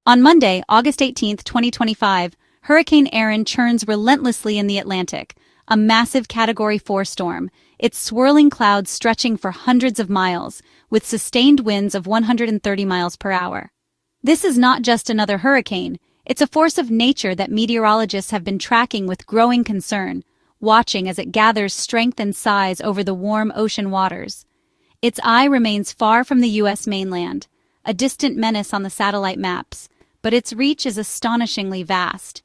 On Monday, August 18, 2025, Hurricane Erin churns relentlessly in the Atlantic, a massive Category 4 storm, its swirling clouds stretching for hundreds of miles, with sustained winds of 130 miles per hour. This is not just another hurricane, it's a force of nature that meteorologists have been tracking with growing concern, watching as it gathers strength and size over the warm ocean waters. Its eye remains far from the U.S. mainland, a distant menace on the satellite maps, but its reach is astonishingly vast.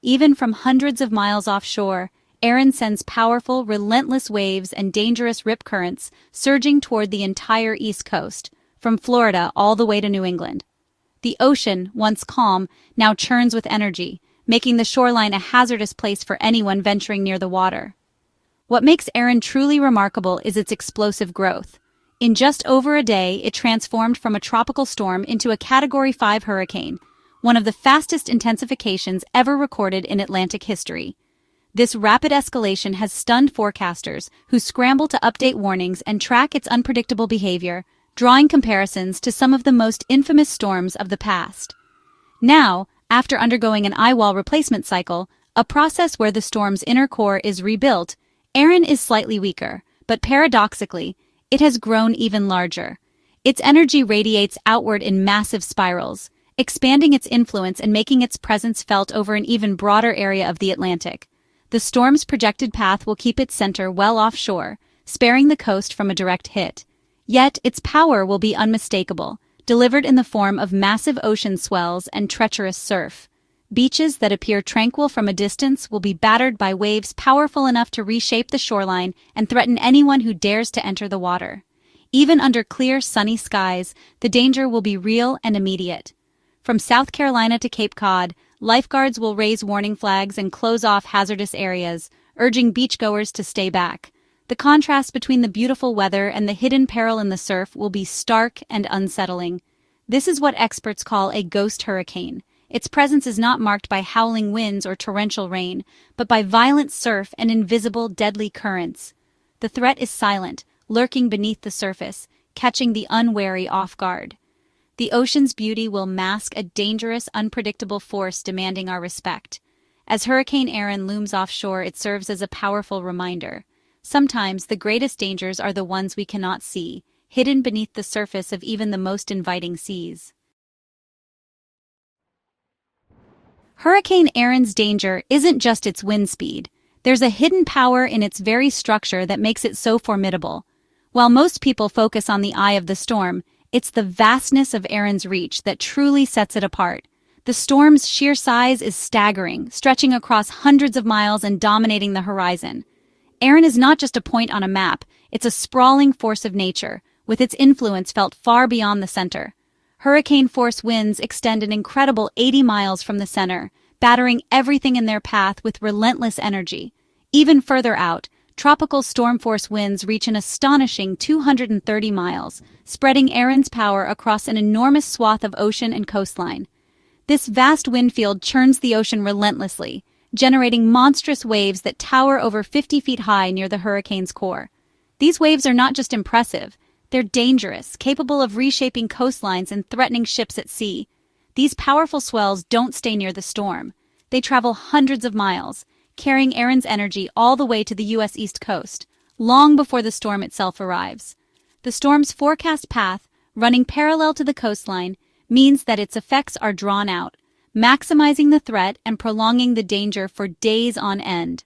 Even from hundreds of miles offshore, Erin sends powerful, relentless waves and dangerous rip currents surging toward the entire East Coast, from Florida all the way to New England. The ocean, once calm, now churns with energy, making the shoreline a hazardous place for anyone venturing near the water. What makes Erin truly remarkable is its explosive growth. In just over a day, it transformed from a tropical storm into a Category 5 hurricane, one of the fastest intensifications ever recorded in Atlantic history. This rapid escalation has stunned forecasters who scramble to update warnings and track its unpredictable behavior, drawing comparisons to some of the most infamous storms of the past. Now, after undergoing an eye wall replacement cycle, a process where the storm's inner core is rebuilt, Erin is slightly weaker, but paradoxically, it has grown even larger. Its energy radiates outward in massive spirals, expanding its influence and making its presence felt over an even broader area of the Atlantic. The storm's projected path will keep its center well offshore, sparing the coast from a direct hit. Yet, its power will be unmistakable, delivered in the form of massive ocean swells and treacherous surf. Beaches that appear tranquil from a distance will be battered by waves powerful enough to reshape the shoreline and threaten anyone who dares to enter the water. Even under clear, sunny skies, the danger will be real and immediate. From South Carolina to Cape Cod, lifeguards will raise warning flags and close off hazardous areas, urging beachgoers to stay back. The contrast between the beautiful weather and the hidden peril in the surf will be stark and unsettling. This is what experts call a ghost hurricane. Its presence is not marked by howling winds or torrential rain, but by violent surf and invisible, deadly currents. The threat is silent, lurking beneath the surface, catching the unwary off guard. The ocean's beauty will mask a dangerous, unpredictable force demanding our respect. As Hurricane Erin looms offshore, it serves as a powerful reminder. Sometimes the greatest dangers are the ones we cannot see, hidden beneath the surface of even the most inviting seas. Hurricane Erin's danger isn't just its wind speed. There's a hidden power in its very structure that makes it so formidable. While most people focus on the eye of the storm, it's the vastness of Erin's reach that truly sets it apart. The storm's sheer size is staggering, stretching across hundreds of miles and dominating the horizon. Erin is not just a point on a map, it's a sprawling force of nature, with its influence felt far beyond the center. Hurricane-force winds extend an incredible 80 miles from the center, battering everything in their path with relentless energy. Even further out, tropical storm-force winds reach an astonishing 230 miles, spreading Erin's power across an enormous swath of ocean and coastline. This vast wind field churns the ocean relentlessly, generating monstrous waves that tower over 50 feet high near the hurricane's core. These waves are not just impressive, they're dangerous, capable of reshaping coastlines and threatening ships at sea. These powerful swells don't stay near the storm. They travel hundreds of miles, carrying Erin's energy all the way to the U.S. East Coast, long before the storm itself arrives. The storm's forecast path, running parallel to the coastline, means that its effects are drawn out, maximizing the threat and prolonging the danger for days on end.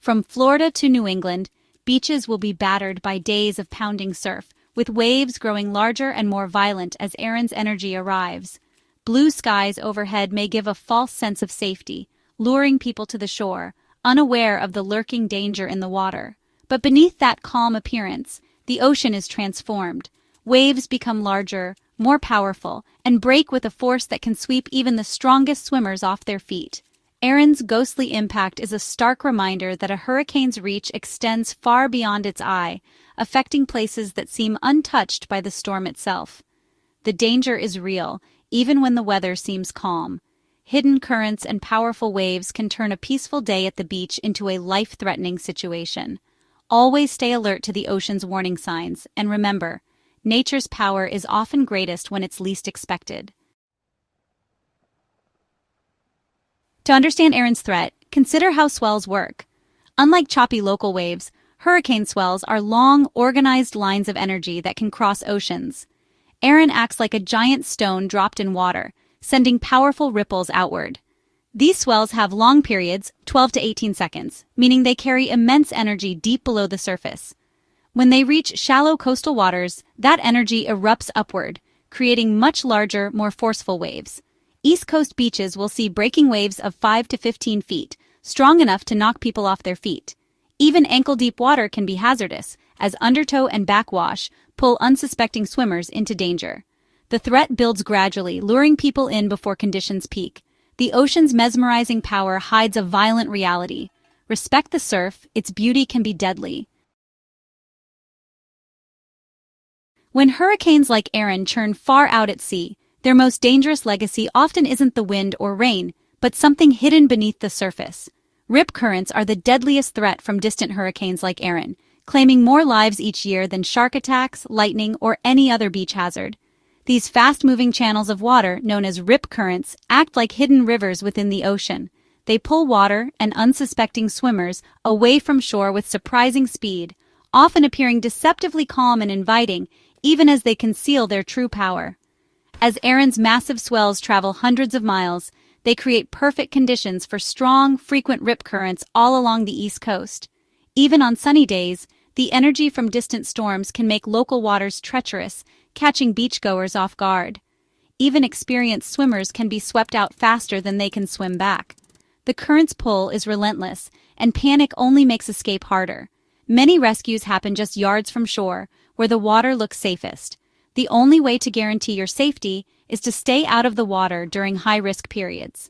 From Florida to New England, beaches will be battered by days of pounding surf, with waves growing larger and more violent as Erin's energy arrives. Blue skies overhead may give a false sense of safety, luring people to the shore, unaware of the lurking danger in the water. But beneath that calm appearance, the ocean is transformed. Waves become larger, more powerful, and break with a force that can sweep even the strongest swimmers off their feet. Erin's ghostly impact is a stark reminder that a hurricane's reach extends far beyond its eye, affecting places that seem untouched by the storm itself. The danger is real, even when the weather seems calm. Hidden currents and powerful waves can turn a peaceful day at the beach into a life-threatening situation. Always stay alert to the ocean's warning signs, and remember, nature's power is often greatest when it's least expected. To understand Erin's threat, consider how swells work. Unlike choppy local waves, hurricane swells are long, organized lines of energy that can cross oceans. Erin acts like a giant stone dropped in water, sending powerful ripples outward. These swells have long periods, 12 to 18 seconds, meaning they carry immense energy deep below the surface. When they reach shallow coastal waters, that energy erupts upward, creating much larger, more forceful waves. East Coast beaches will see breaking waves of 5 to 15 feet, strong enough to knock people off their feet. Even ankle-deep water can be hazardous, as undertow and backwash pull unsuspecting swimmers into danger. The threat builds gradually, luring people in before conditions peak. The ocean's mesmerizing power hides a violent reality. Respect the surf, its beauty can be deadly. When hurricanes like Erin churn far out at sea, their most dangerous legacy often isn't the wind or rain, but something hidden beneath the surface. Rip currents are the deadliest threat from distant hurricanes like Erin, claiming more lives each year than shark attacks, lightning, or any other beach hazard. These fast-moving channels of water, known as rip currents, act like hidden rivers within the ocean. They pull water and unsuspecting swimmers away from shore with surprising speed, often appearing deceptively calm and inviting, even as they conceal their true power. As Erin's massive swells travel hundreds of miles, they create perfect conditions for strong, frequent rip currents all along the East Coast. Even on sunny days, the energy from distant storms can make local waters treacherous, catching beachgoers off guard. Even experienced swimmers can be swept out faster than they can swim back. The current's pull is relentless, and panic only makes escape harder. Many rescues happen just yards from shore, where the water looks safest. The only way to guarantee your safety is to stay out of the water during high-risk periods.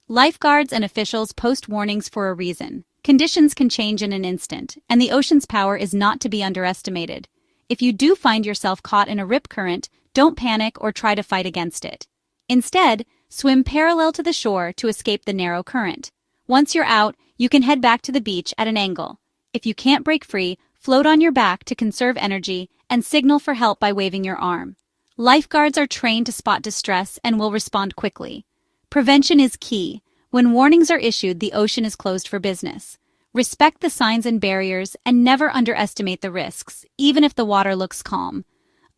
Lifeguards and officials post warnings for a reason. Conditions can change in an instant, and the ocean's power is not to be underestimated. If you do find yourself caught in a rip current, don't panic or try to fight against it. Instead, swim parallel to the shore to escape the narrow current. Once you're out, you can head back to the beach at an angle. If you can't break free, float on your back to conserve energy and signal for help by waving your arm. Lifeguards are trained to spot distress and will respond quickly. Prevention is key. When warnings are issued, the ocean is closed for business. Respect the signs and barriers and never underestimate the risks, even if the water looks calm.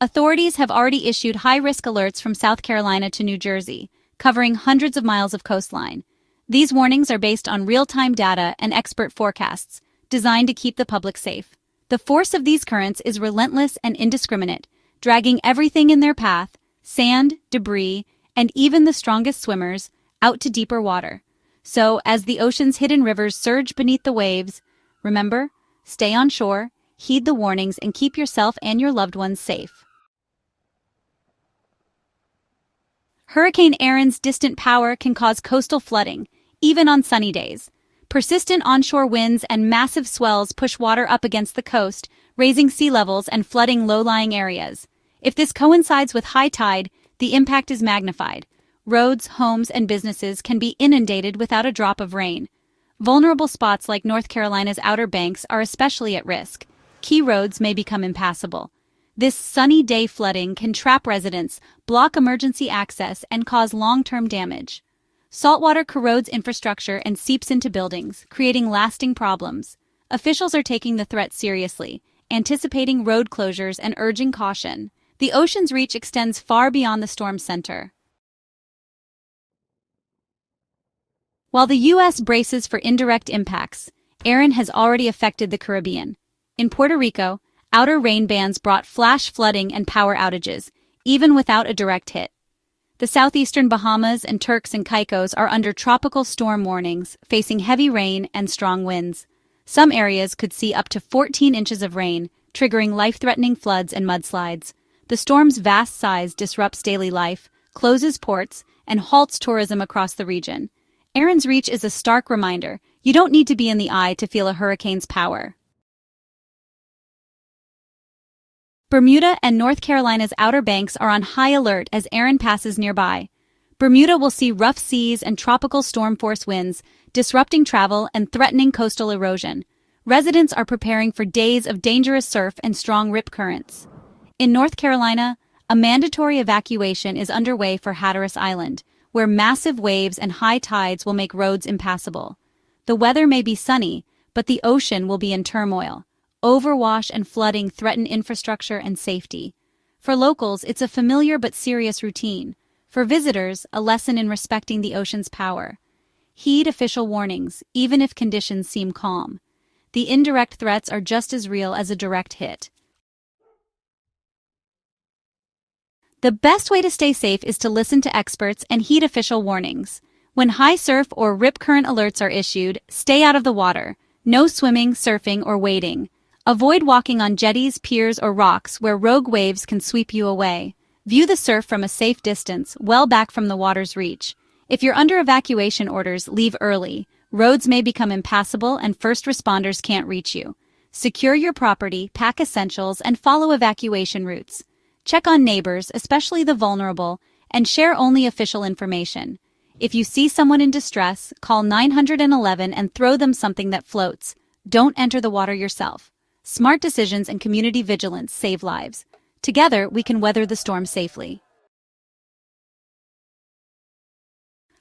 Authorities have already issued high-risk alerts from South Carolina to New Jersey, covering hundreds of miles of coastline. These warnings are based on real-time data and expert forecasts, designed to keep the public safe. The force of these currents is relentless and indiscriminate, dragging everything in their path, sand, debris, and even the strongest swimmers, out to deeper water. So, as the ocean's hidden rivers surge beneath the waves, remember, stay on shore, heed the warnings, and keep yourself and your loved ones safe. Hurricane Erin's distant power can cause coastal flooding, even on sunny days. Persistent onshore winds and massive swells push water up against the coast, raising sea levels and flooding low-lying areas. If this coincides with high tide, the impact is magnified. Roads, homes, and businesses can be inundated without a drop of rain. Vulnerable spots like North Carolina's Outer Banks are especially at risk. Key roads may become impassable. This sunny day flooding can trap residents, block emergency access, and cause long-term damage. Saltwater corrodes infrastructure and seeps into buildings, creating lasting problems. Officials are taking the threat seriously, anticipating road closures and urging caution. The ocean's reach extends far beyond the storm center. While the U.S. braces for indirect impacts, Erin has already affected the Caribbean. In Puerto Rico, outer rain bands brought flash flooding and power outages, even without a direct hit. The southeastern Bahamas and Turks and Caicos are under tropical storm warnings, facing heavy rain and strong winds. Some areas could see up to 14 inches of rain, triggering life-threatening floods and mudslides. The storm's vast size disrupts daily life, closes ports, and halts tourism across the region. Erin's reach is a stark reminder: you don't need to be in the eye to feel a hurricane's power. Bermuda and North Carolina's Outer Banks are on high alert as Erin passes nearby. Bermuda will see rough seas and tropical storm-force winds, disrupting travel and threatening coastal erosion. Residents are preparing for days of dangerous surf and strong rip currents. In North Carolina, a mandatory evacuation is underway for Hatteras Island, where massive waves and high tides will make roads impassable. The weather may be sunny, but the ocean will be in turmoil. Overwash and flooding threaten infrastructure and safety. For locals, it's a familiar but serious routine. For visitors, a lesson in respecting the ocean's power. Heed official warnings, even if conditions seem calm. The indirect threats are just as real as a direct hit. The best way to stay safe is to listen to experts and heed official warnings. When high surf or rip current alerts are issued, stay out of the water. No swimming, surfing, or wading. Avoid walking on jetties, piers, or rocks where rogue waves can sweep you away. View the surf from a safe distance, well back from the water's reach. If you're under evacuation orders, leave early. Roads may become impassable and first responders can't reach you. Secure your property, pack essentials, and follow evacuation routes. Check on neighbors, especially the vulnerable, and share only official information. If you see someone in distress, call 911 and throw them something that floats. Don't enter the water yourself. Smart decisions and community vigilance save lives. Together, we can weather the storm safely.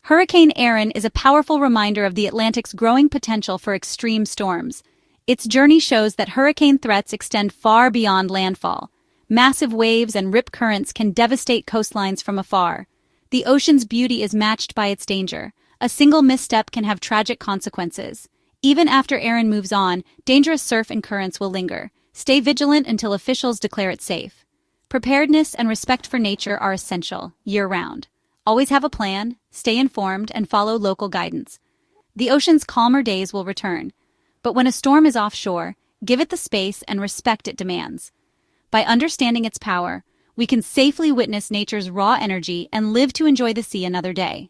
Hurricane Erin is a powerful reminder of the Atlantic's growing potential for extreme storms. Its journey shows that hurricane threats extend far beyond landfall. Massive waves and rip currents can devastate coastlines from afar. The ocean's beauty is matched by its danger. A single misstep can have tragic consequences. Even after Erin moves on, dangerous surf and currents will linger. Stay vigilant until officials declare it safe. Preparedness and respect for nature are essential, year-round. Always have a plan, stay informed, and follow local guidance. The ocean's calmer days will return. But when a storm is offshore, give it the space and respect it demands. By understanding its power, we can safely witness nature's raw energy and live to enjoy the sea another day.